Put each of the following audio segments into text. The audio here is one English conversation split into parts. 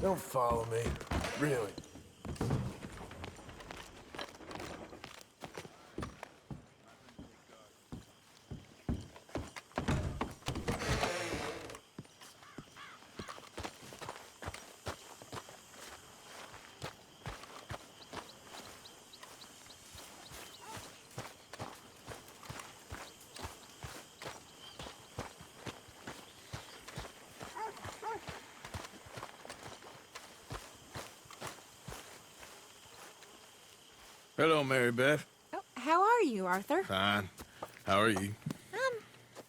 Don't follow me. Really. Hello, Mary Beth. Oh, how are you, Arthur? Fine. How are you?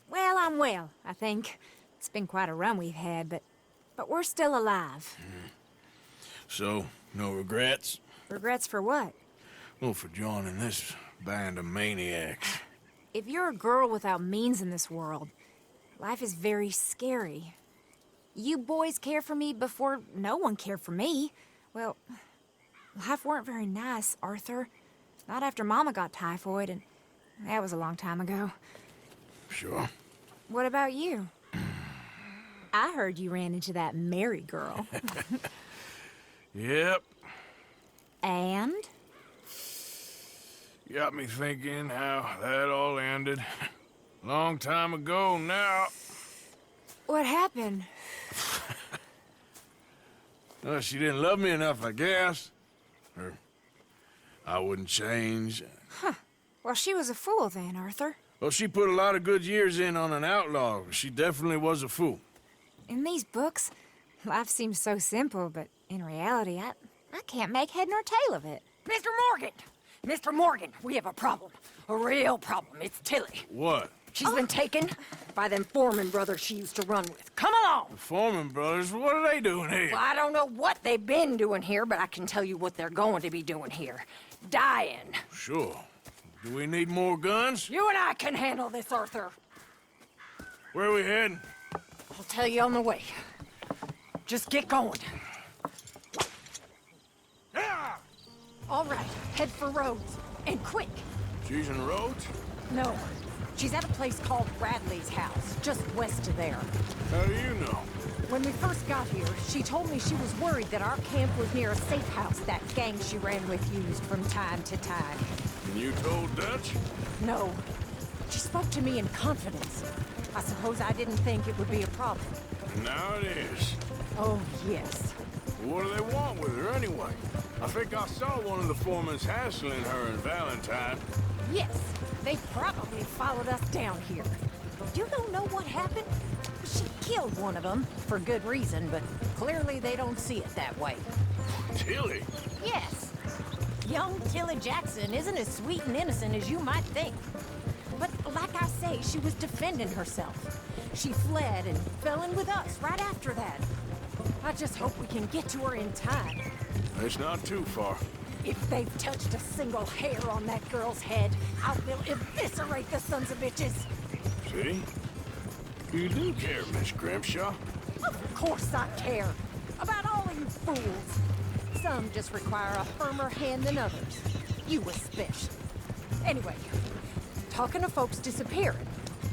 Well, I'm well, I think. It's been quite a run we've had, but we're still alive. So, no regrets? Regrets for what? Well, for joining this band of maniacs. If you're a girl without means in this world, life is very scary. You boys cared for me before no one cared for me. Well, life weren't very nice, Arthur. Not after Mama got typhoid, and that was a long time ago. Sure. What about you? I heard you ran into that Mary girl. Yep. And? Got me thinking how that all ended. Long time ago now. What happened? Well, she didn't love me enough, I guess. Or I wouldn't change. Huh. Well, she was a fool then, Arthur. Well, she put a lot of good years in on an outlaw. She definitely was a fool. In these books, life seems so simple, but in reality, I can't make head nor tail of it. Mr. Morgan! Mr. Morgan, we have a problem. A real problem. It's Tilly. What? She's been taken by them Foreman brothers she used to run with. Come along! The Foreman brothers, what are they doing here? Well, I don't know what they've been doing here, but I can tell you what they're going to be doing here. Dying. Sure. Do we need more guns? You and I can handle this, Arthur. Where are we heading? I'll tell you on the way. Just get going. All right, head for Rhodes. And quick. She's in Rhodes? No, she's at a place called Bradley's house, just west of there. How do you know? When we first got here, she told me she was worried that our camp was near a safe house that gang she ran with used from time to time. And you told Dutch? No. She spoke to me in confidence. I suppose I didn't think it would be a problem. Now it is. Oh, yes. What do they want with her anyway? I think I saw one of the foremans hassling her and Valentine. Yes, they probably followed us down here. You don't know what happened? She killed one of them, for good reason, but clearly they don't see it that way. Tilly? Yes. Young Tilly Jackson isn't as sweet and innocent as you might think. But like I say, she was defending herself. She fled and fell in with us right after that. I just hope we can get to her in time. It's not too far. If they've touched a single hair on that girl's head, I will eviscerate the sons of bitches. See? You do care, Miss Grimshaw. Of course I care. About all of you fools. Some just require a firmer hand than others. You especially. Anyway, talking of folks disappearing,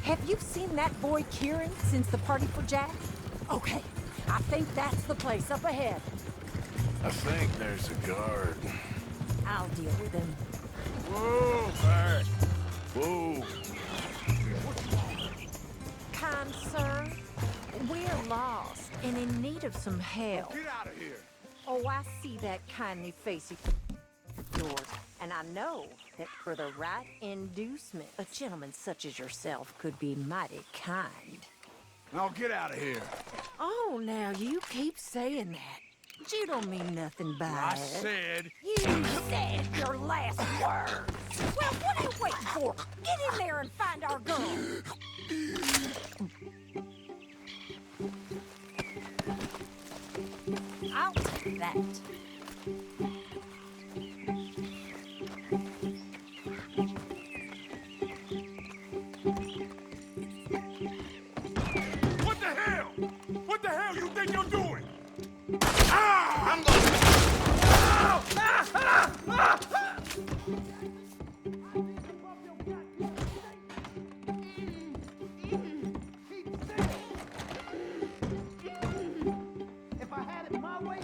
have you seen that boy Kieran since the party for Jack? Okay, I think that's the place up ahead. I think there's a guard. I'll deal with him. Whoa, back. Whoa. Kind sir, we're lost and in need of some help. Get out of here! Oh, I see that kindly face of yours, and I know that for the right inducement, a gentleman such as yourself could be mighty kind. Now get out of here! Oh, now you keep saying that. But you don't mean nothing by I it. said... You said your last words. Well, what are you waiting for? Get in there and find our gun. I'll take that. What the hell? What the hell you think you're doing? Ah! I'm gonna... Ah! Ah! Ah! Ah! If I had it my way,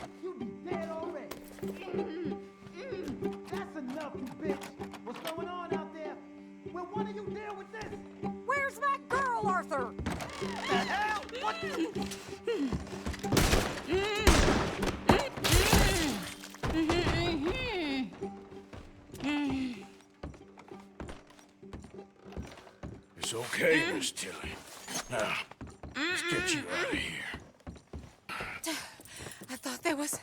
It's okay, Miss Tilly. Now, let's get you out of here. I thought there was...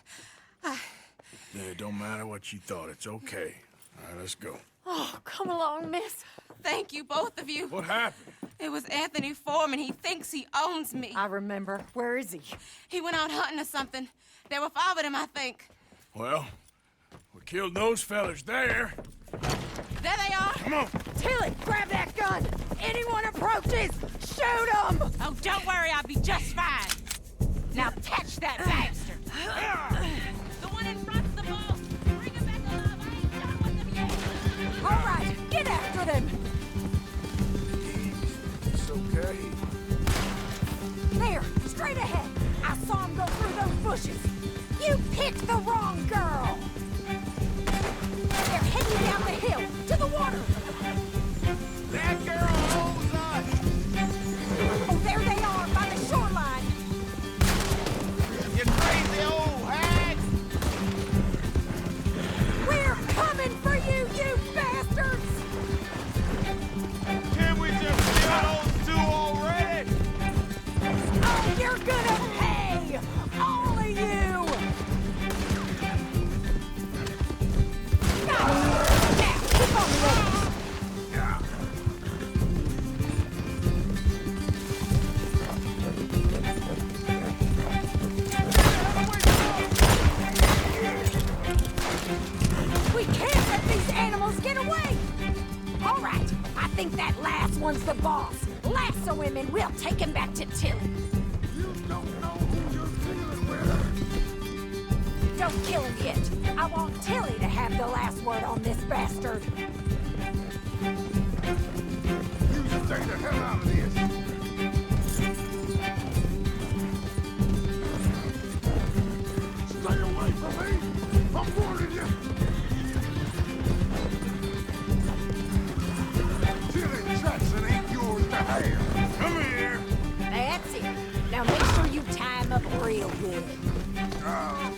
It don't matter what you thought. It's okay. All right, let's go. Oh, come along, miss. Thank you, both of you. What happened? It was Anthony Foreman. He thinks he owns me. I remember. Where is he? He went out hunting or something. There were 5 of them, I think. Well, we killed those fellas there. There they are. Come on. Tilly, grab that gun! Anyone approaches, shoot them! Oh, don't worry. I'll be just fine. Now catch that bastard! The one in front's the boss. Bring him back alive. I ain't done with them yet. All right, get after them! It's okay. There, straight ahead. I saw him go through those bushes. You picked the wrong girl. They're heading down the hill to the water. That girl owns us! Oh, there they are by the shoreline. You crazy old hag! We're coming for you, you bastards! Can we just kill those 2 already? Oh, you're gonna pay! All of you! Now, keep on the road. We can't let these animals get away! All right, I think that last one's the boss. Lasso him and we'll take him back to Tilly. You don't know who you're dealing with. Don't kill him yet. I want Tilly to have the last word on this bastard. You stay the hell out of this. Stay away from me! I'm warning you! Tilly Jackson ain't yours to have. Come here. That's it. Now make sure you tie him up real good. Now,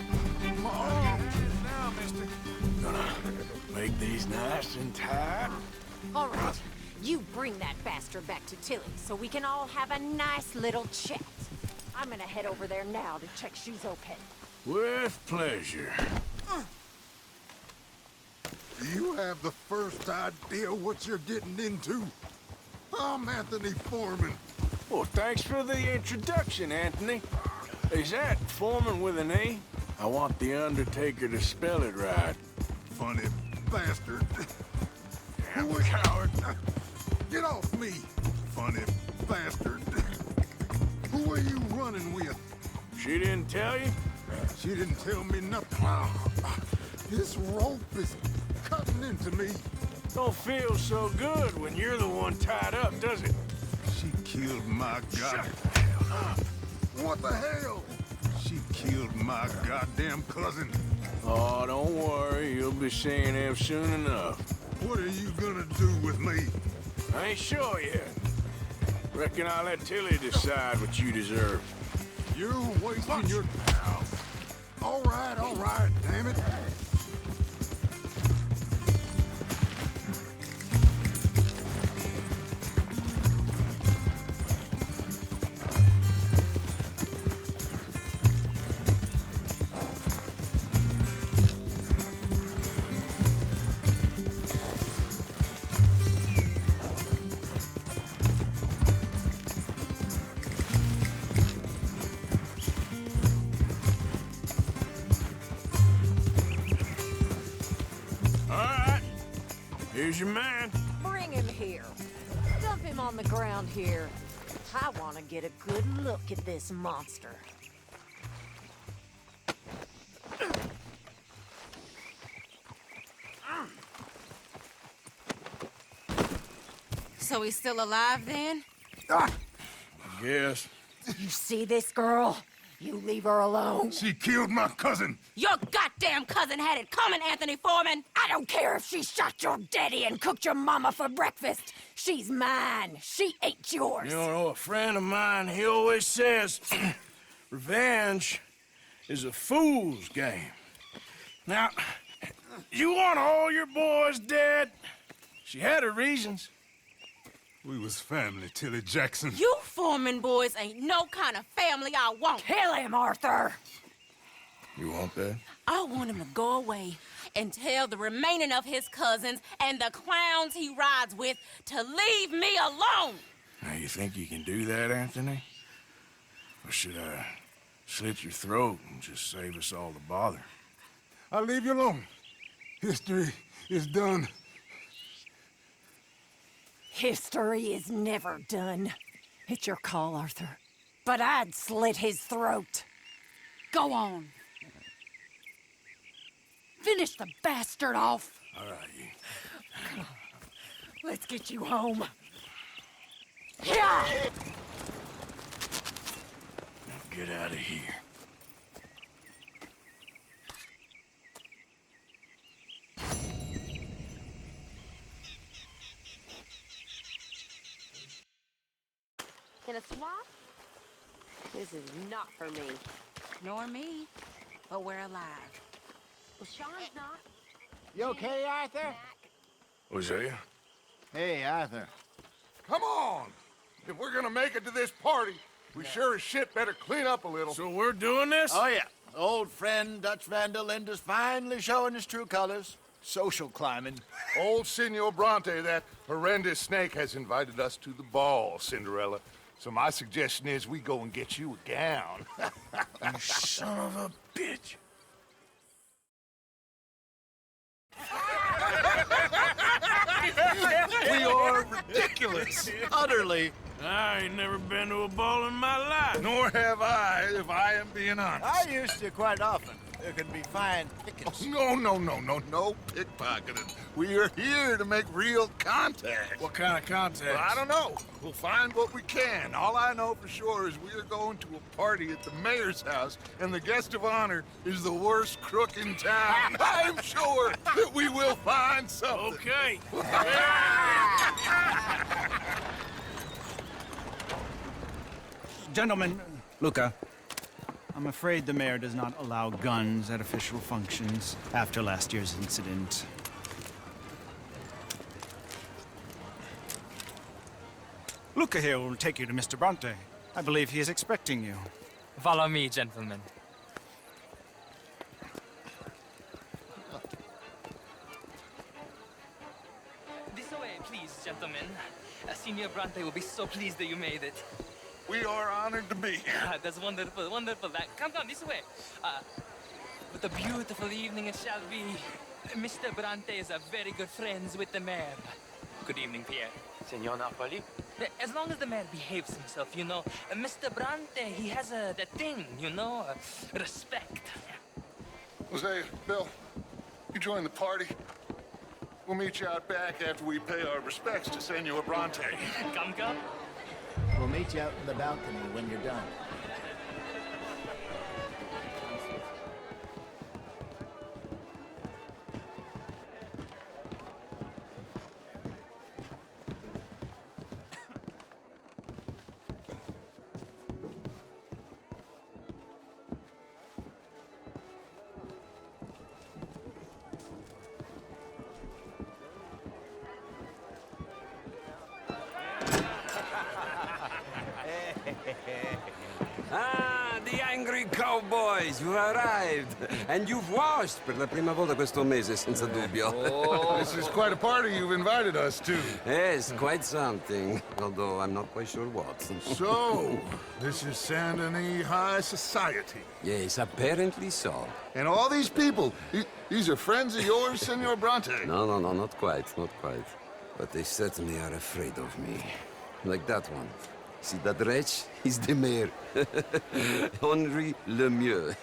mister. Gonna make these nice and tight. All right, you bring that bastard back to Tilly so we can all have a nice little chat. I'm gonna head over there now to check she's okay. With pleasure. Do you have the first idea what you're getting into? I'm Anthony Foreman. Well, thanks for the introduction, Anthony. Is that Foreman with an A? I want the Undertaker to spell it right. Funny bastard. Damn coward. Get off me, funny bastard. Who are you running with? She didn't tell you? She didn't tell me nothing. This rope is cutting into me. Don't feel so good when you're the one tied up, does it? She killed my god. Shut the hell up. What the hell? She killed my goddamn cousin. Oh, don't worry. You'll be seeing him soon enough. What are you gonna do with me? I ain't sure yet. Reckon I'll let Tilly decide what you deserve. You're wasting your... All right, damn it. Here's your man. Bring him here. Dump him on the ground here. I want to get a good look at this monster. So he's still alive then? Yes. You see this girl? You leave her alone. She killed my cousin. Your goddamn cousin had it coming, Anthony Foreman! I don't care if she shot your daddy and cooked your mama for breakfast. She's mine. She ain't yours. You know, a friend of mine, he always says, revenge is a fool's game. Now, you want all your boys dead? She had her reasons. We was family, Tilly Jackson. You Foreman boys ain't no kind of family I want. Kill him, Arthur. You want that? I want him to go away and tell the remaining of his cousins and the clowns he rides with to leave me alone. Now, you think you can do that, Anthony? Or should I slit your throat and just save us all the bother? I'll leave you alone. History is done. History is never done. It's your call, Arthur. But I'd slit his throat. Go on. Finish the bastard off. All right, Let's get you home. Yeah! now get out of here. Can a swap? This is not for me. Nor me, but we're alive. Well, Sean's not. You okay, Arthur? Hosea? Hey, Arthur. Come on! If we're gonna make it to this party, we sure as shit better clean up a little. So we're doing this? Oh, yeah. Old friend Dutch Van der Linde's finally showing his true colors. Social climbing. Old Senor Bronte, that horrendous snake, has invited us to the ball, Cinderella. So my suggestion is we go and get you a gown. You son of a bitch. We are ridiculous. Utterly. I ain't never been to a ball in my life. Nor have I, if I am being honest. I used to quite often. There can be fine pickets. No pickpocketing. We are here to make real contact. What kind of contact? Well, I don't know. We'll find what we can. All I know for sure is we are going to a party at the mayor's house, and the guest of honor is the worst crook in town. I'm sure that we will find something. Okay. Gentlemen, Luca, I'm afraid the mayor does not allow guns at official functions after last year's incident. Luca here will take you to Mr. Bronte. I believe he is expecting you. Follow me, gentlemen. This way, please, gentlemen. Senior Bronte will be so pleased that you made it. We are honored to be here. That's wonderful, wonderful. Come this way. What a beautiful evening it shall be. Mr. Bronte is a very good friends with the mayor. Good evening, Pierre. Senor Napoli? As long as the mayor behaves himself, you know. Mr. Bronte, he has that thing, you know, respect. Jose, Bill, you join the party. We'll meet you out back after we pay our respects to Senor Bronte. Come. We'll meet you out in the balcony when you're done. Ah, the angry cowboys, you've arrived. And you've washed per la prima volta questo mese, senza dubbio. This is quite a party you've invited us to. Yes, quite something. Although I'm not quite sure what. So, this is Saint Denis High Society. Yes, apparently so. And all these people, these are friends of yours, Senor Bronte? No, not quite, not quite. But they certainly are afraid of me. Like that one. See that wretch? He's the mayor. Henri Lemieux.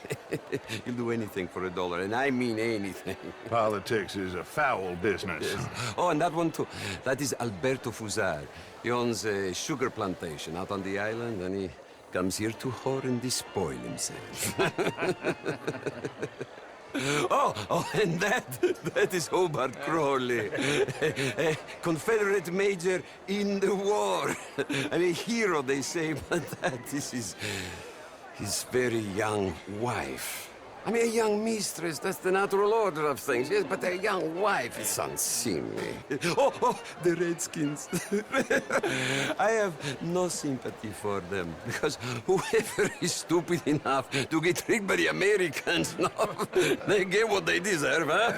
He'll do anything for $1, and I mean anything. Politics is a foul business. Yes. Oh, and that one too. That is Alberto Fusar. He owns a sugar plantation out on the island, and he comes here to whore and despoil himself. Oh, and that is Hobart Crawley, a Confederate major in the war. I mean, hero, they say, but this is his very young wife. I mean, a young mistress, that's the natural order of things, yes, but a young wife is unseemly. Oh, the Redskins. I have no sympathy for them, because whoever is stupid enough to get tricked by the Americans, no, they get what they deserve, huh?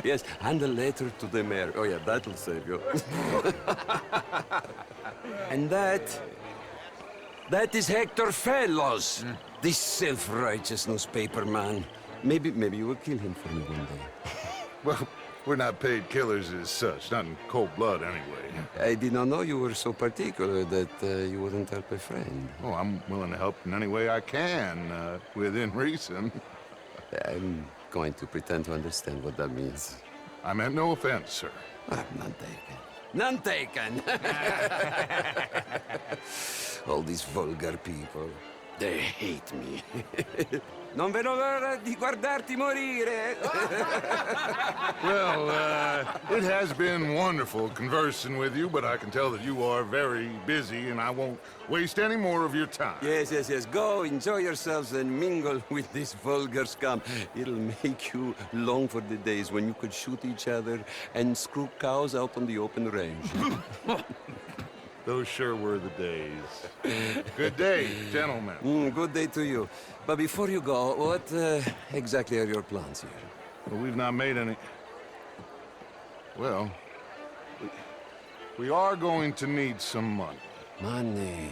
Yes, and a letter to the mayor. Oh, yeah, that'll save you. And that is Hector Fellows. This self-righteous newspaper man. Maybe you will kill him for me one day. Well, we're not paid killers as such, not in cold blood anyway. I did not know you were so particular that you wouldn't help a friend. Oh, I'm willing to help in any way I can, within reason. I'm going to pretend to understand what that means. I meant no offense, sir. None taken. None taken! All these vulgar people. They hate me. Non vedo l'ora di guardarti morire. Well, it has been wonderful conversing with you, but I can tell that you are very busy, and I won't waste any more of your time. Yes. Go, enjoy yourselves, and mingle with this vulgar scum. It'll make you long for the days when you could shoot each other and screw cows out on the open range. Those sure were the days. Good day, gentlemen. Good day to you. But before you go, what exactly are your plans here? Well, we've not made any... Well, we are going to need some money. Money,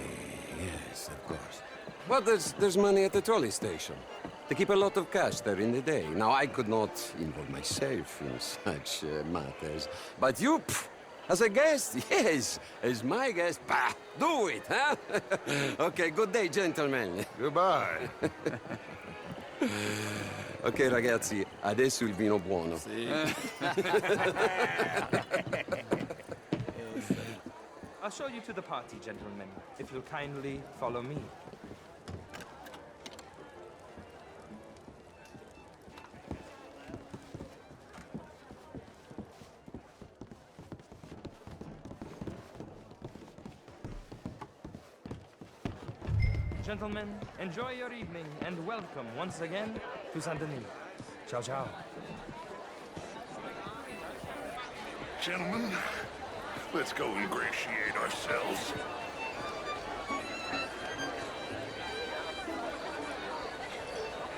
yes, of course. Well, there's money at the trolley station. They keep a lot of cash there in the day. Now, I could not involve myself in such matters. But you... As a guest? Yes. As my guest? Bah, do it, huh? Okay, good day, gentlemen. Goodbye. Ok, ragazzi, adesso il vino buono. I'll show you to the party, gentlemen, if you'll kindly follow me. Gentlemen, enjoy your evening and welcome once again to Saint Denis. Ciao, ciao. Gentlemen, let's go ingratiate ourselves.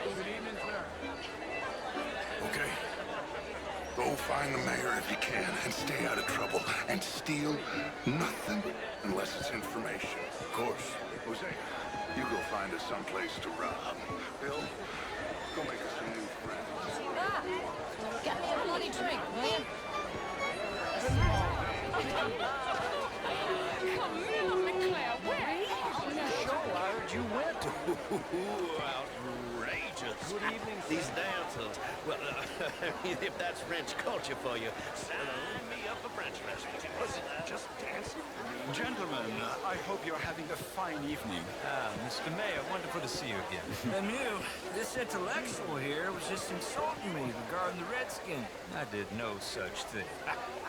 Good evening, sir. Okay. Go find the mayor if you can and stay out of trouble. And steal nothing unless it's information. Of course. Jose, you go find us someplace to rob. Bill, go make us some new friends. Get me a bloody drink, will you? I heard you went. Outrageous. Good evening, sir. These dancers. Well, if that's French culture for you, sign me up for French lessons. Just dancing. Gentlemen, I hope you're having a fine evening. Mr. Mayor, wonderful to see you again. Lemieux, this intellectual here was just insulting me regarding the Redskins. I did no such thing.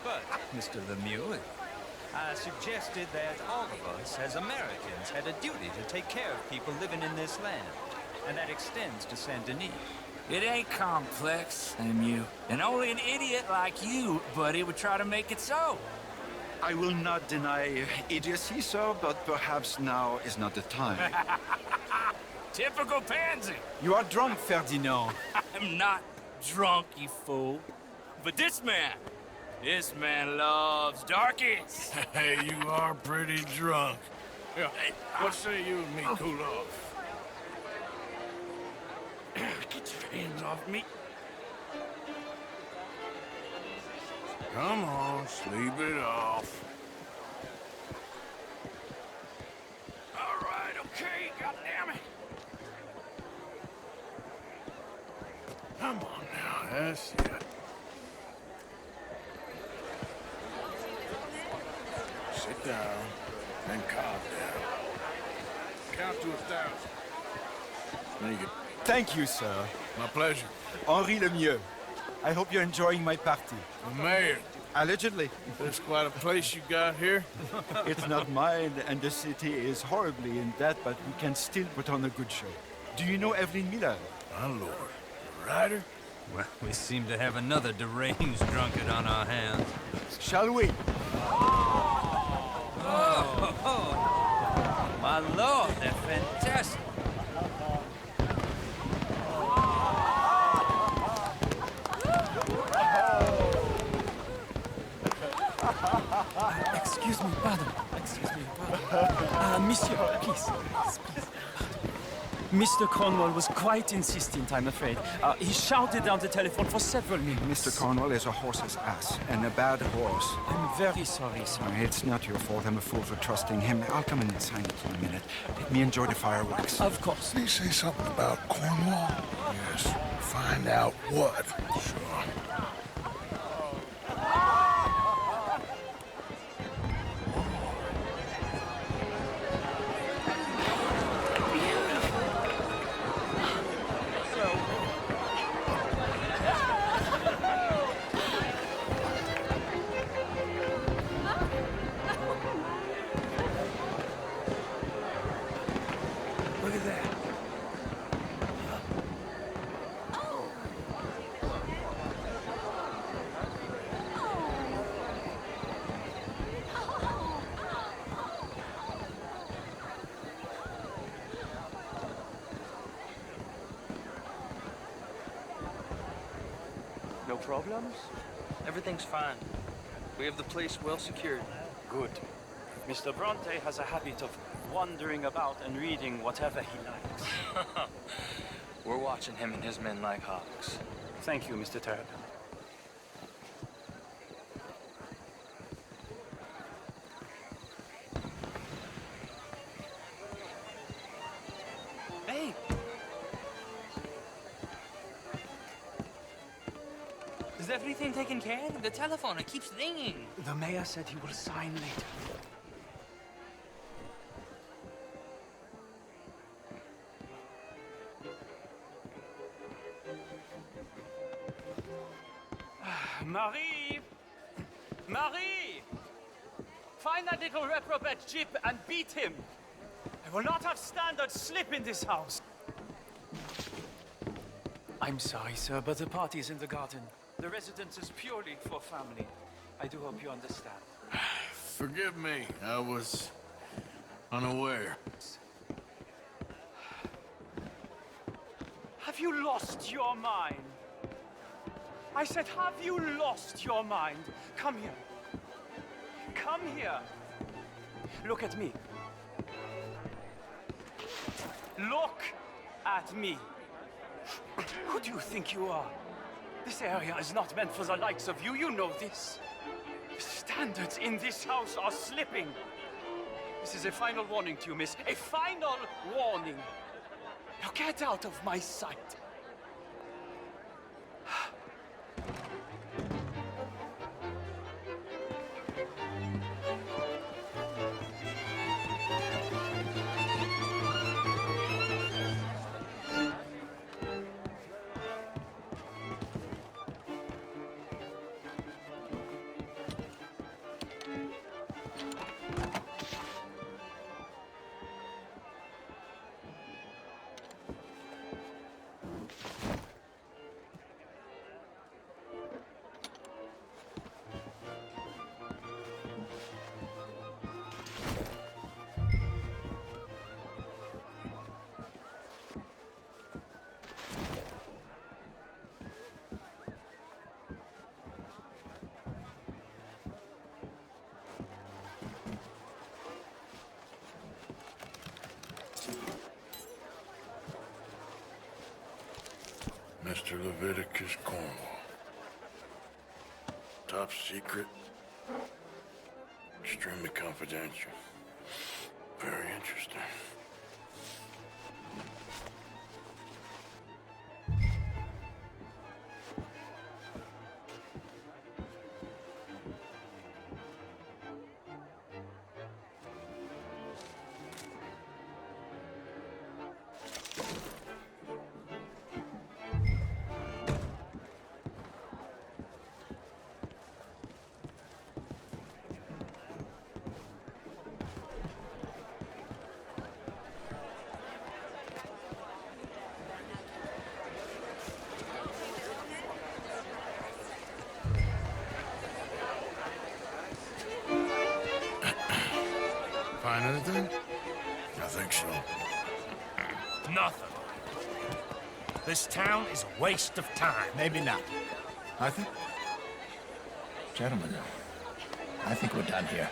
But, Mr. Lemieux, I suggested that all of us, as Americans, had a duty to take care of people living in this land. And that extends to Saint Denis. It ain't complex, Lemieux. And only an idiot like you, buddy, would try to make it so. I will not deny idiocy, sir, but perhaps now is not the time. Typical pansy. You are drunk, Ferdinand. I'm not drunk, you fool. But this man loves darkies. Hey, you are pretty drunk. Yeah, hey, what say you and me cool off? Get your hands off me. Come on, sleep it off. All right, okay, goddammit. Come on now, that's it. Sit down and calm down. Count to 1,000. Make it. Thank you, sir. My pleasure. Henri Lemieux. I hope you're enjoying my party. The mayor. Allegedly. There's quite a place you got here. It's not mine, and the city is horribly in debt, but we can still put on a good show. Do you know Evelyn Miller? My lord. The writer? Well, we seem to have another deranged drunkard on our hands. Shall we? Oh, my lord, they're fantastic. Excuse me, pardon. Excuse me, pardon. Monsieur, please. Mr. Cornwall was quite insistent, I'm afraid. He shouted down the telephone for several minutes. Mr. Cornwall is a horse's ass, and a bad horse. I'm very sorry, sir. It's not your fault. I'm a fool for trusting him. I'll come in and sign it in a minute. Let me enjoy the fireworks. Of course. Did he say something about Cornwall? Yes. Find out what. Sure. Look at that. No problems? Everything's fine. We have the place well secured. Good. Mr. Bronte has a habit of wandering about and reading whatever he likes. We're watching him and his men like hawks. Thank you, Mr. Turner. Hey! Is everything taken care of? The telephone, it keeps ringing. The mayor said he will sign later. Marie! Marie! Find that little reprobate Jip and beat him. I will not have standard slip in this house. I'm sorry, sir, but the party is in the garden. The residence is purely for family. I do hope you understand. Forgive me. I was unaware. Have you lost your mind? I said, have you lost your mind? Come here. Come here. Look at me. Look at me. Who do you think you are? This area is not meant for the likes of you. You know this. The standards in this house are slipping. This is a final warning to you, miss. A final warning. Now get out of my sight. Mr. Leviticus Cornwall. Top secret. Extremely confidential. Very interesting. think so. Nothing. This town is a waste of time. Maybe not. I think... Gentlemen, I think we're done here.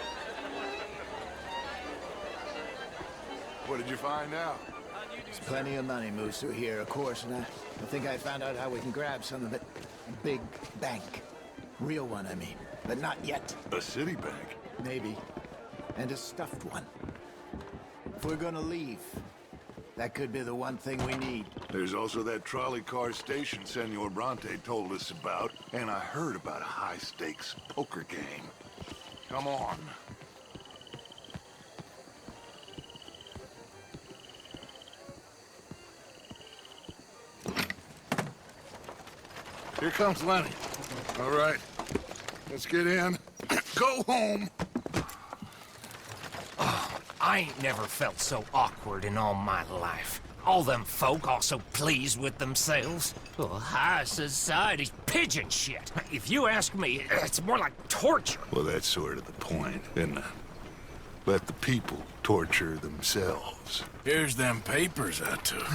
What did you find out? There's plenty of money moves through here, of course, and I think I found out how we can grab some of it. A big bank. Real one, I mean. But not yet. A city bank? Maybe. And a stuffed one. If we're gonna leave, that could be the one thing we need. There's also that trolley car station Senor Bronte told us about, and I heard about a high-stakes poker game. Come on. Here comes Lenny. All right, let's get in. Go home. I ain't never felt so awkward in all my life. All them folk all so pleased with themselves. Oh, high society's pigeon shit. If you ask me, it's more like torture. Well, that's sort of the point, isn't it? Let the people torture themselves. Here's them papers I took.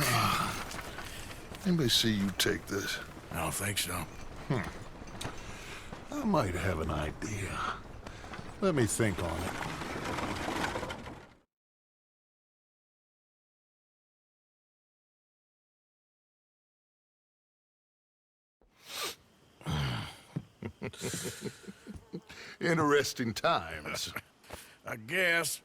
Anybody see you take this? I don't think so. I might have an idea. Let me think on it. Interesting times. I guess.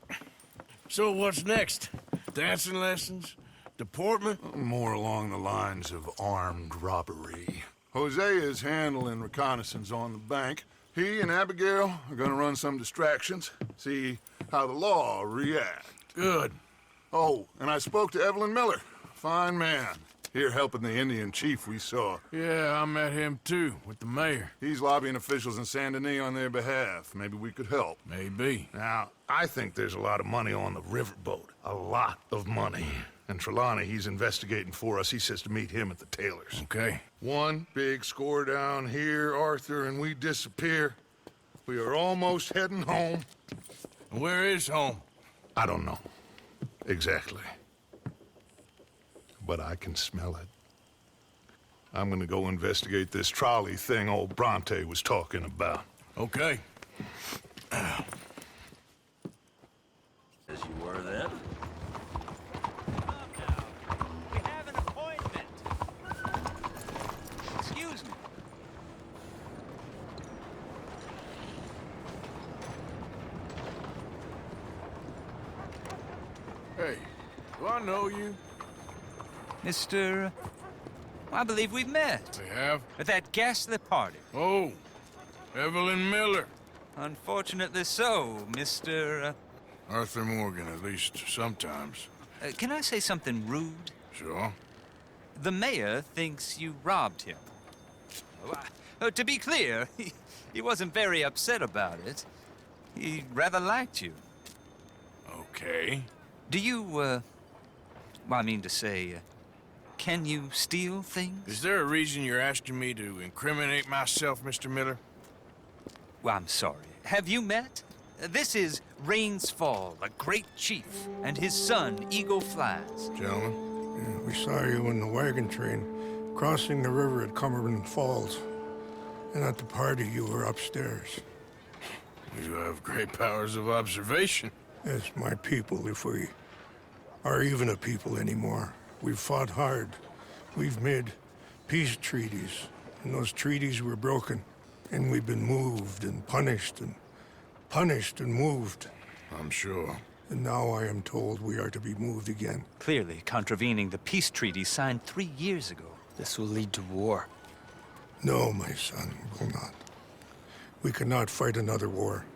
So what's next? Dancing lessons? Deportment? More along the lines of armed robbery. Hosea is handling reconnaissance on the bank. He and Abigail are gonna run some distractions, see how the law reacts. Good. Oh, and I spoke to Evelyn Miller. Fine man. Here helping the Indian chief we saw. Yeah, I met him too, with the mayor. He's lobbying officials in Saint Denis on their behalf. Maybe we could help. Maybe. Now, I think there's a lot of money on the riverboat. A lot of money. And Trelawney, he's investigating for us. He says to meet him at the Taylor's. Okay. One big score down here, Arthur, and we disappear. We are almost heading home. Where is home? I don't know. Exactly. But I can smell it. I'm gonna go investigate this trolley thing old Bronte was talking about. Okay. As you were then. We have an appointment. Excuse me. Hey, do I know you? Mr. I believe we've met. We have? At that ghastly party. Oh, Evelyn Miller. Unfortunately so, Mr. Arthur Morgan, at least sometimes. Can I say something rude? Sure. The mayor thinks you robbed him. To be clear, he wasn't very upset about it. He rather liked you. Okay. Do you, well, I mean to say, can you steal things? Is there a reason you're asking me to incriminate myself, Mr. Miller? Well, I'm sorry. Have you met? This is Rains Fall, a great chief, and his son, Eagle Flies. Gentlemen? Yeah, we saw you in the wagon train, crossing the river at Cumberland Falls. And at the party, you were upstairs. You have great powers of observation. Yes, my people, if we are even a people anymore. We've fought hard. We've made peace treaties, and those treaties were broken. And we've been moved and punished and moved. I'm sure. And now I am told we are to be moved again. Clearly contravening the peace treaty signed 3 years ago. This will lead to war. No, my son, will not. We cannot fight another war.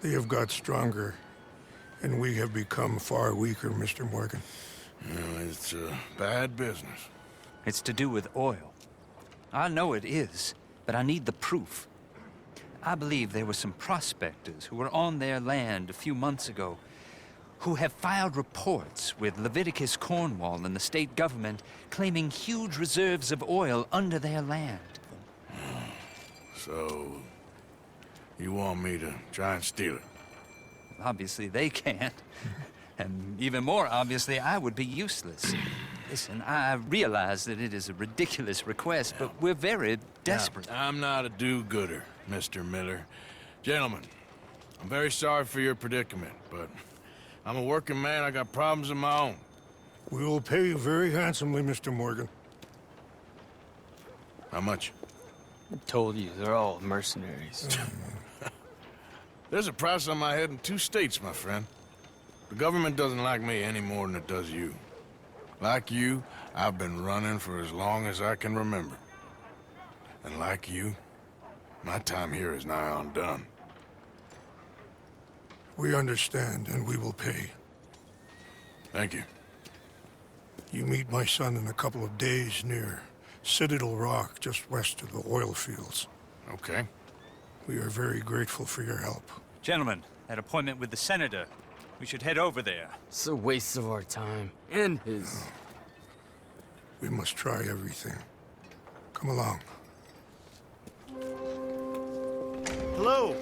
They have got stronger, and we have become far weaker, Mr. Morgan. Well, it's bad business. It's to do with oil. I know it is, but I need the proof. I believe there were some prospectors who were on their land a few months ago who have filed reports with Leviticus Cornwall and the state government claiming huge reserves of oil under their land. So, you want me to try and steal it? Obviously they can't. And even more obviously, I would be useless. Listen, I realize that it is a ridiculous request, but we're very desperate. Now, I'm not a do-gooder, Mr. Miller. Gentlemen, I'm very sorry for your predicament, but I'm a working man. I got problems of my own. We will pay you very handsomely, Mr. Morgan. How much? I told you, they're all mercenaries. There's a price on my head in 2 states, my friend. The government doesn't like me any more than it does you. Like you, I've been running for as long as I can remember. And like you, my time here is nigh undone. We understand, and we will pay. Thank you. You meet my son in a couple of days near Citadel Rock, just west of the oil fields. Okay. We are very grateful for your help. Gentlemen, that appointment with the senator. We should head over there. It's a waste of our time. And his. We must try everything. Come along. Hello,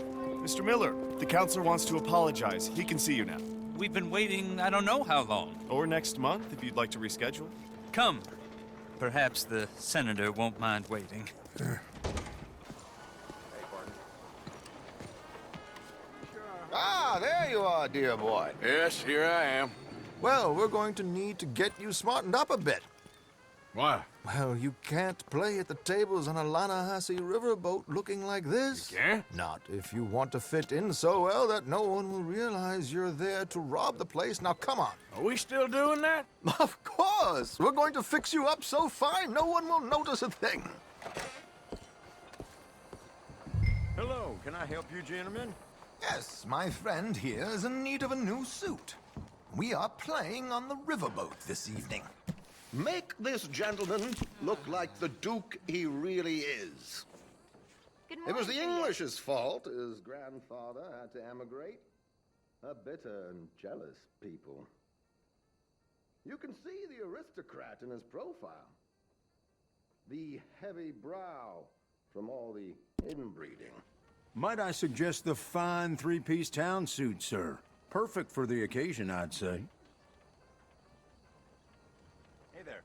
Mr. Miller. The counselor wants to apologize. He can see you now. We've been waiting I don't know how long. Or next month, if you'd like to reschedule. Come. Perhaps the senator won't mind waiting. Ah, there you are, dear boy. Yes, here I am. Well, we're going to need to get you smartened up a bit. Why? Well, you can't play at the tables on a Lannahechee riverboat looking like this. You can't? Not if you want to fit in so well that no one will realize you're there to rob the place. Now, come on. Are we still doing that? Of course. We're going to fix you up so fine, no one will notice a thing. Hello, can I help you, gentlemen? Yes, my friend here is in need of a new suit. We are playing on the riverboat this evening. Make this gentleman look like the Duke he really is. It was the English's fault his grandfather had to emigrate. A bitter and jealous people. You can see the aristocrat in his profile. The heavy brow from all the inbreeding. Might I suggest the fine 3-piece town suit, sir? Perfect for the occasion, I'd say. Hey there.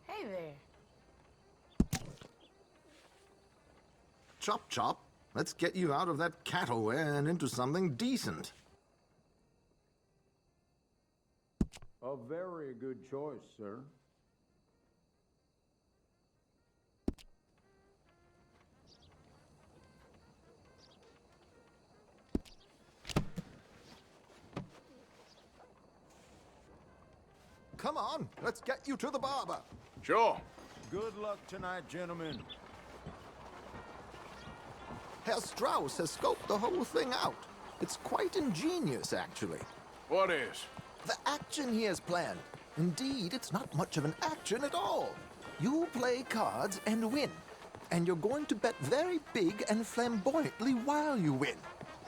Hey there. Chop, chop. Let's get you out of that cattle wear and into something decent. A very good choice, sir. Come on, let's get you to the barber. Sure. Good luck tonight, gentlemen. Herr Strauss has scoped the whole thing out. It's quite ingenious, actually. What is? The action he has planned. Indeed, it's not much of an action at all. You play cards and win. And you're going to bet very big and flamboyantly while you win.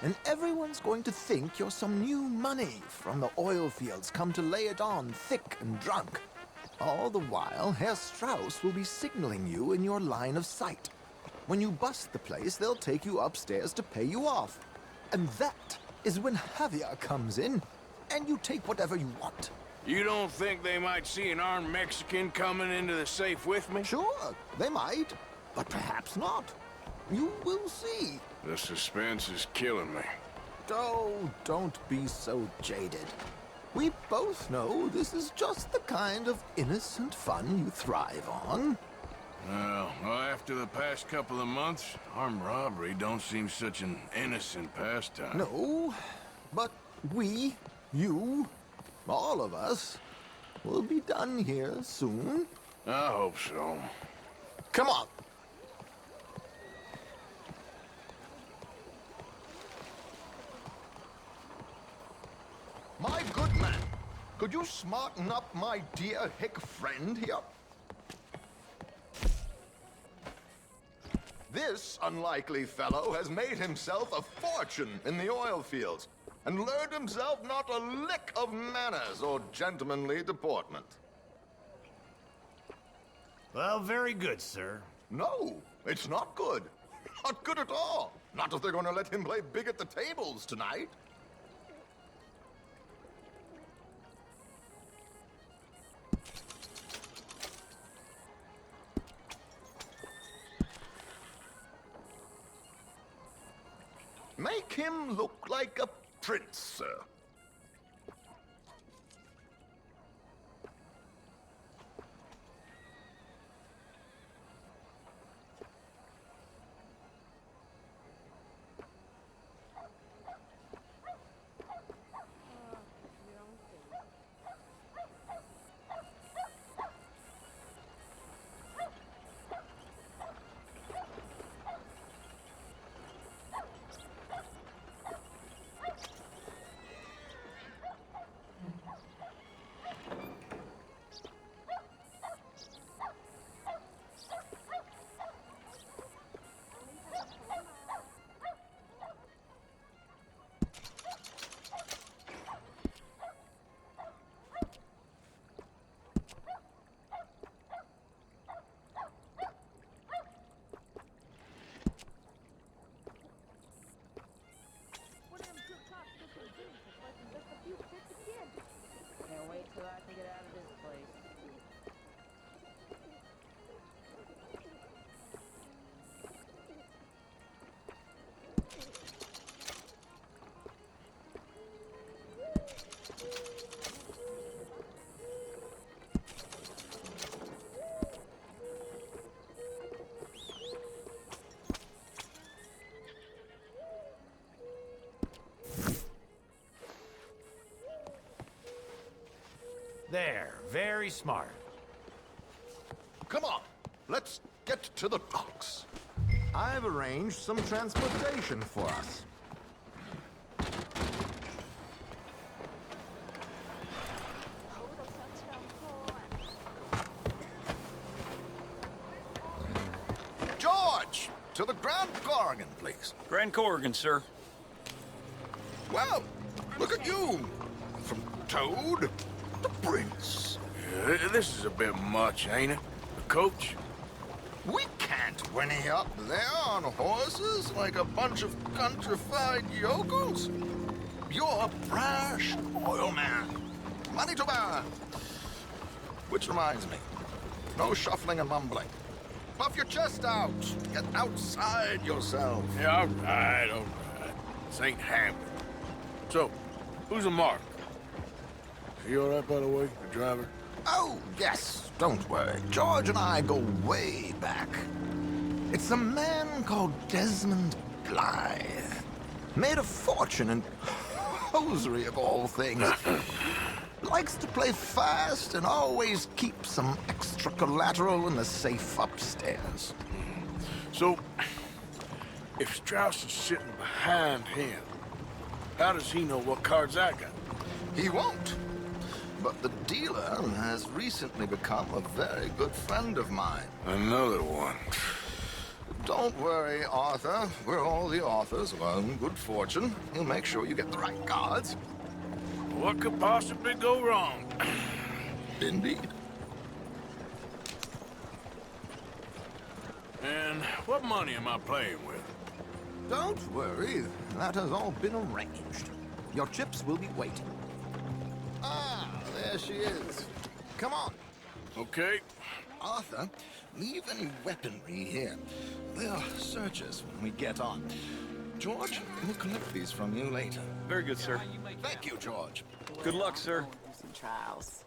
And everyone's going to think you're some new money from the oil fields come to lay it on thick and drunk. All the while, Herr Strauss will be signaling you in your line of sight. When you bust the place, they'll take you upstairs to pay you off. And that is when Javier comes in, and you take whatever you want. You don't think they might see an armed Mexican coming into the safe with me? Sure, they might, but perhaps not. You will see. The suspense is killing me. Oh, don't be so jaded. We both know this is just the kind of innocent fun you thrive on. Well, after the past couple of months, armed robbery don't seem such an innocent pastime. No, but we, you, all of us, will be done here soon. I hope so. Come on. My good man, could you smarten up my dear hick friend here? This unlikely fellow has made himself a fortune in the oil fields and learned himself not a lick of manners or gentlemanly deportment. Well, very good, sir. No, it's not good. Not good at all. Not if they're going to let him play big at the tables tonight. Make him look like a prince, sir. Can't wait till I can get out of this place. There, very smart. Come on, let's get to the docks. I've arranged some transportation for us. George, to the Grand Corrigan, please. Grand Corrigan, sir. Well, look at you. From Toad to Prince. This is a bit much, ain't it? The coach? We can't whinny up there on horses like a bunch of countrified yokels. You're a brash oil man. Money to burn. Which reminds me, no shuffling and mumbling. Puff your chest out. Get outside yourself. Yeah, all right. This ain't happening. So, who's a mark? Is he all right, by the way, the driver? Oh, yes. Don't worry. George and I go way back. It's a man called Desmond Blythe. Made a fortune in hosiery of all things. Likes to play fast and always keep some extra collateral in the safe upstairs. So, if Strauss is sitting behind him, how does he know what cards I got? He won't. But the dealer has recently become a very good friend of mine. Another one. Don't worry, Arthur. We're all the authors of our own good fortune. He'll make sure you get the right cards. What could possibly go wrong? Indeed. And what money am I playing with? Don't worry. That has all been arranged. Your chips will be waiting. Ah, there she is. Come on. Okay. Arthur, leave any weaponry here. They'll search us when we get on. George, we'll collect these from you later. Very good, sir. Thank you, George. Good luck, sir. Some trials.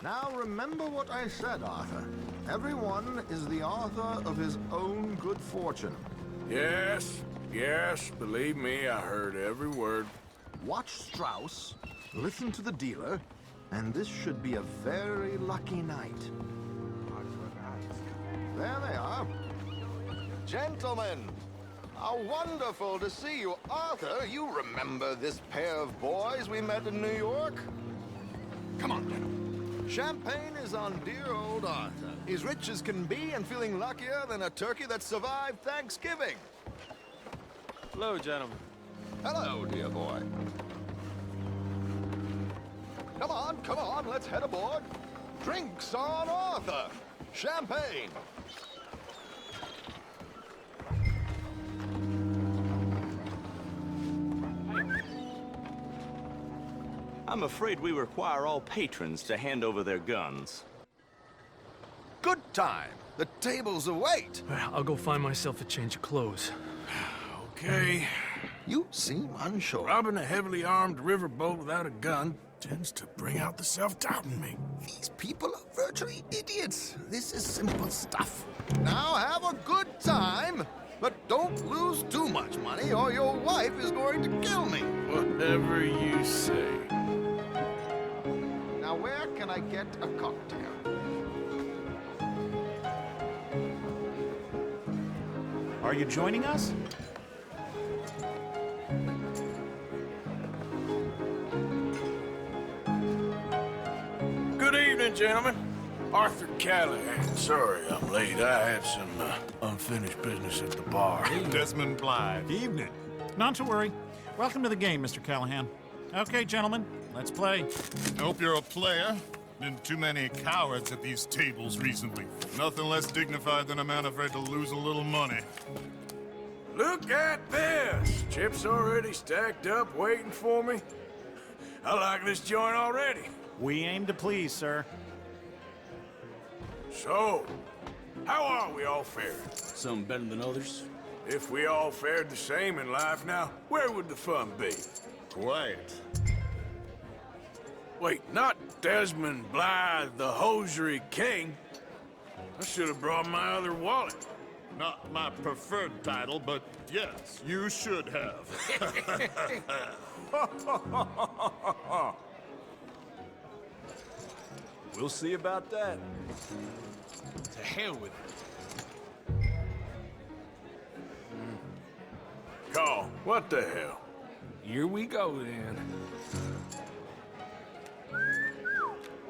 Now remember what I said, Arthur. Everyone is the author of his own good fortune. Yes, believe me, I heard every word. Watch Strauss, listen to the dealer, and this should be a very lucky night. There they are. Gentlemen, how wonderful to see you. Arthur, you remember this pair of boys we met in New York? Come on, gentlemen. Champagne is on dear old Arthur. He's rich as can be and feeling luckier than a turkey that survived Thanksgiving. Hello, gentlemen. Hello, dear boy. Come on, let's head aboard. Drinks on Arthur. Champagne. I'm afraid we require all patrons to hand over their guns. Good time. The tables await. I'll go find myself a change of clothes. Okay. You seem unsure. Robbing a heavily armed riverboat without a gun tends to bring out the self-doubt in me. These people are virtually idiots. This is simple stuff. Now have a good time, but don't lose too much money or your wife is going to kill me. Whatever you say. Now where can I get a cocktail? Are you joining us? Good evening, gentlemen. Arthur Callahan. Sorry I'm late. I had some unfinished business at the bar. Desmond Blythe. Evening. Not to worry. Welcome to the game, Mr. Callahan. Okay, gentlemen, let's play. Hope you're a player. Been too many cowards at these tables recently. Nothing less dignified than a man afraid to lose a little money. Look at this! Chips already stacked up, waiting for me. I like this joint already. We aim to please, sir. So, how are we all faring? Some better than others. If we all fared the same in life now, where would the fun be? Quiet. Wait, not Desmond Blythe, the hosiery king. I should have brought my other wallet. Not my preferred title, but yes, you should have. We'll see about that. To hell with it. Call, what the hell? Here we go, then.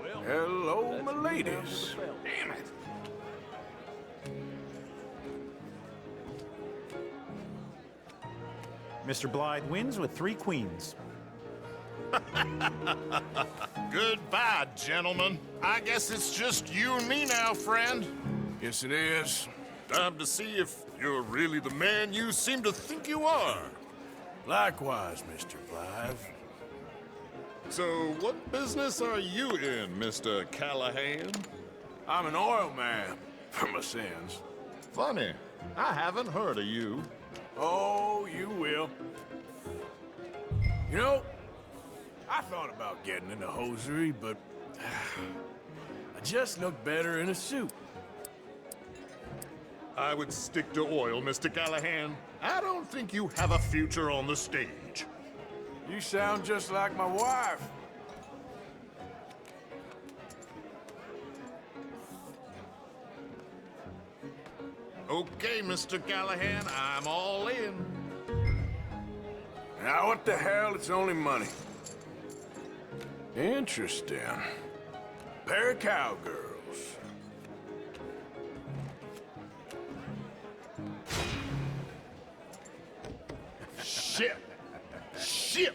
Well, hello, my ladies. Damn it. Mr. Blythe wins with 3 queens. Goodbye, gentlemen. I guess it's just you and me now, friend. Yes, it is. Time to see if you're really the man you seem to think you are. Likewise, Mr. Blythe. So, what business are you in, Mr. Callahan? I'm an oil man, for my sins. Funny. I haven't heard of you. Oh, you will. You know, I thought about getting into hosiery, but I just look better in a suit. I would stick to oil, Mr. Callahan. I don't think you have a future on the stage. You sound just like my wife. Okay, Mr. Callahan, I'm all in. Now, what the hell? It's only money. Interesting. Pair of cowgirls. Shit! Shit!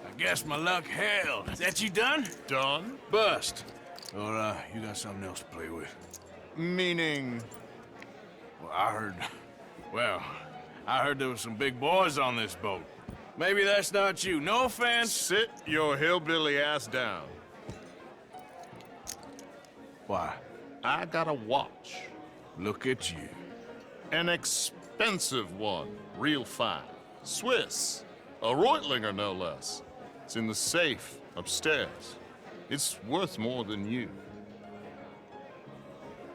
I guess my luck held. Is that you done? Done? Bust. Or, you got something else to play with? Meaning? Well, I heard there was some big boys on this boat. Maybe that's not you. No offense. Sit your hillbilly ass down. Why? I got a watch. Look at you. An expensive one. Real fine. Swiss. A Reutlinger, no less. It's in the safe upstairs. It's worth more than you.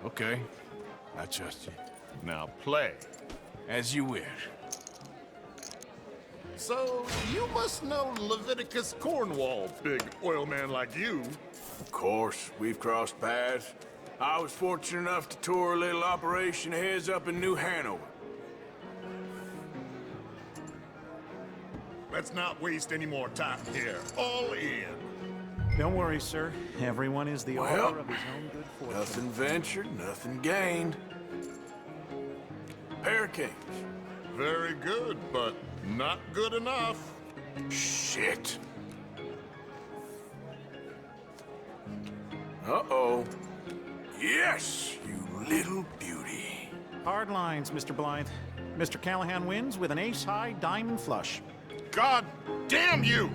Okay. I trust you. Now play. As you wish. So, you must know Leviticus Cornwall, big oil man like you. Of course, we've crossed paths. I was fortunate enough to tour a little operation of his up in New Hanover. Let's not waste any more time here. All in. Don't worry, sir. Everyone is the author of his own good fortune. Nothing ventured, nothing gained. Pair of kings. Very good, but not good enough. Shit. Uh-oh. Yes, you little beauty. Hard lines, Mr. Blythe. Mr. Callahan wins with an ace-high diamond flush. God damn you!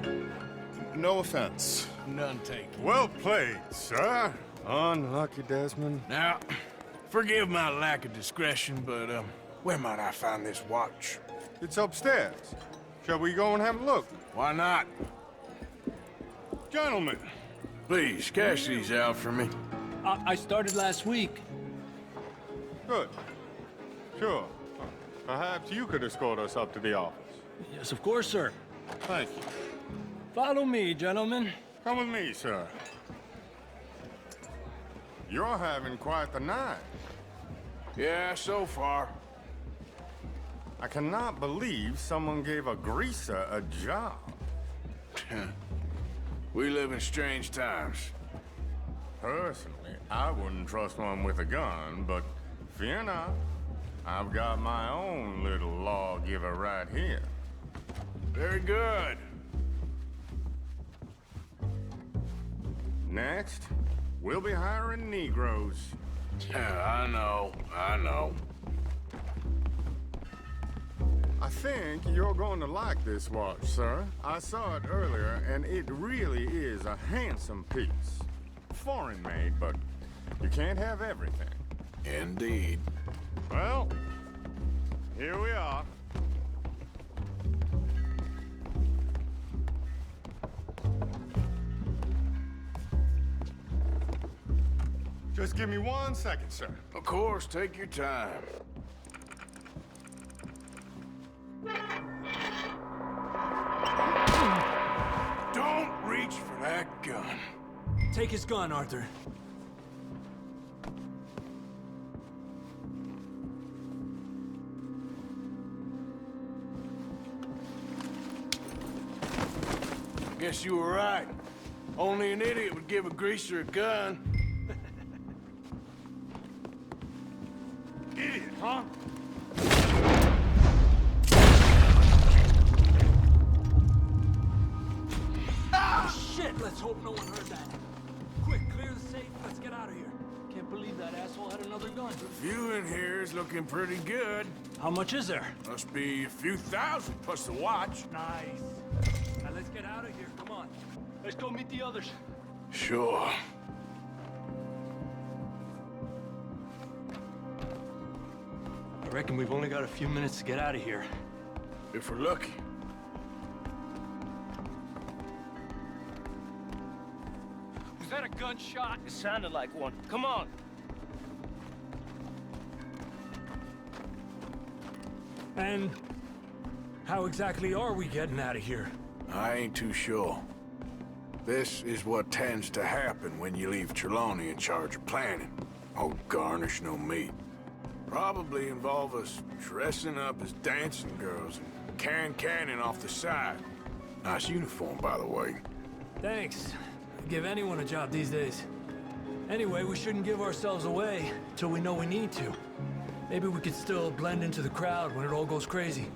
No offense. None taken. Well played, sir. Unlucky, Desmond. Now, forgive my lack of discretion, but, where might I find this watch? It's upstairs. Shall we go and have a look? Why not? Gentlemen. Please, cash these out for me. I started last week. Good. Sure. Perhaps you could escort us up to the office. Yes, of course, sir. Thank you. Follow me, gentlemen. Come with me, sir. You're having quite the night. Yeah, so far. I cannot believe someone gave a greaser a job. We live in strange times. Personally, I wouldn't trust one with a gun, but fear not. I've got my own little lawgiver right here. Very good. Next, we'll be hiring Negroes. Yeah, I know. I think you're going to like this watch, sir. I saw it earlier, and it really is a handsome piece. Foreign made, but you can't have everything. Indeed. Well, here we are. Just give me 1 second, sir. Of course, take your time. Don't reach for that gun. Take his gun, Arthur. Guess you were right. Only an idiot would give a greaser a gun. Idiot, huh? Ah, shit! Let's hope no one heard that. Quick, clear the safe. Let's get out of here. Can't believe that asshole had another gun. The view in here is looking pretty good. How much is there? Must be a few thousand plus the watch. Nice. Now let's get out of here. Come on. Let's go meet the others. Sure. I reckon we've only got a few minutes to get out of here. If we're lucky. Was that a gunshot? It sounded like one. Come on. And how exactly are we getting out of here? I ain't too sure. This is what tends to happen when you leave Trelawney in charge of planning. Oh, garnish no meat. Probably involve us dressing up as dancing girls and canning off the side. Nice uniform, by the way. Thanks. Give anyone a job these days. Anyway, we shouldn't give ourselves away till we know we need to. Maybe we could still blend into the crowd when it all goes crazy.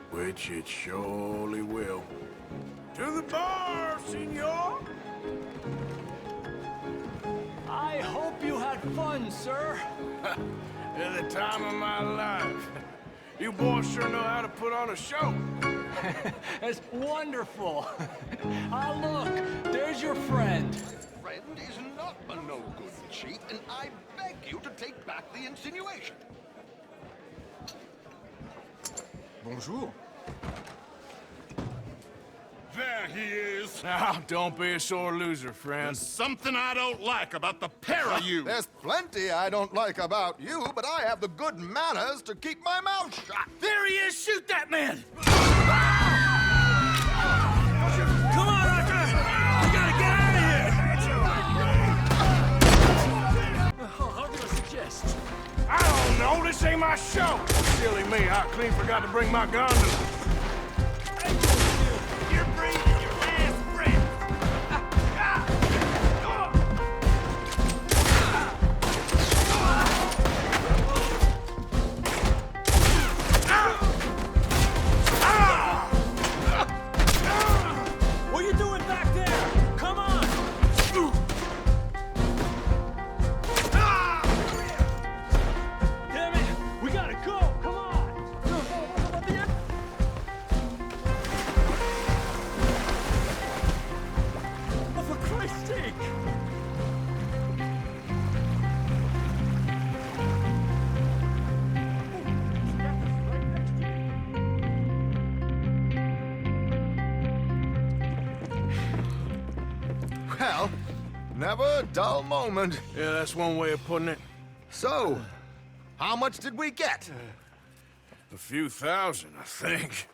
Which it surely will. To the bar, senor! I hope you had fun, sir. At the time of my life. You boys sure know how to put on a show. That's wonderful. Ah, look, there's your friend. Friend is not a no-good cheat, and I beg you to take back the insinuation. Bonjour. There he is. Now, don't be a sore loser, friend. There's something I don't like about the pair of you. There's plenty I don't like about you, but I have the good manners to keep my mouth shut. There he is! Shoot that man! Come on, Arthur! We gotta get out of here! How do I suggest? I don't know. This ain't my show. Silly me. I clean forgot to bring my gun to them. You're breathing your last breath! What are you doing back there? Come on! Damn it! We gotta go! Come on! Well, never a dull moment. Yeah, that's one way of putting it. So, how much did we get? A few thousand, I think.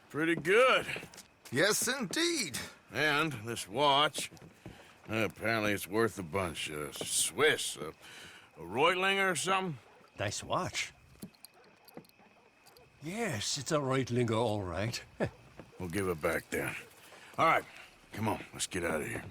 Pretty good. Yes, indeed. And this watch, apparently it's worth a bunch. Swiss, a Reutlinger or something? Nice watch. Yes, it's a Reutlinger, all right. We'll give it back then. All right, come on, let's get out of here.